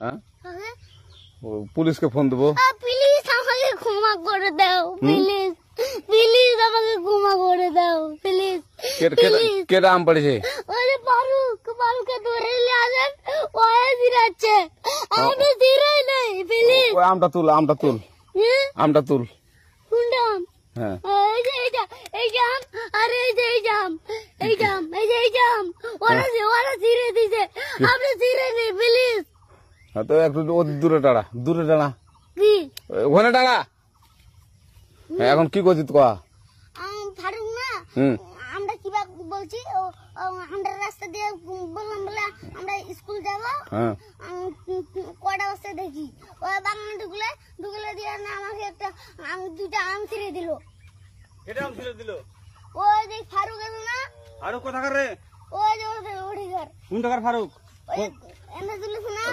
হ্যাঁ পুলিশকে ফোন দেবো। প্লিজ আমাকে ক্ষমা করে দাও, প্লিজ প্লিজ আমাকে ক্ষমা করে দাও প্লিজ। কেটা আম পড়েছে? ওই ফারুককে ধরে নিয়ে আসেন, ওয়ে দিরাচ্ছে, আমি দিরাই নাই প্লিজ। ওই আমটা তুল আমটা তুল। কোনটা আম? হ্যাঁ এই জাম, আরে এই জাম ওরা ছিঁড়ে দিছে, আপনি ছিঁড়ে নেই প্লিজ। হ্যাঁ তো একটু দূরে টাড়া কি ওখানে টাড়া। এখন কি করছিস কয়া? ফারুক না, আমরা কিভাবে বলছি, আমরা রাস্তা দিয়ে বললাম বলে আমরা স্কুল যাবো, কটা বস্তা দেখি ওই বাগানে ঢুকলে দিয়ে না আমাকে একটা দুটা আম ছিঁড়ে দিল। ওই যে ফারুক আছে না? ফারুক কোথাকার রে? ওই যে ওঠে ঘর। কোন টাকার ফারুক? এনে তুলিস না?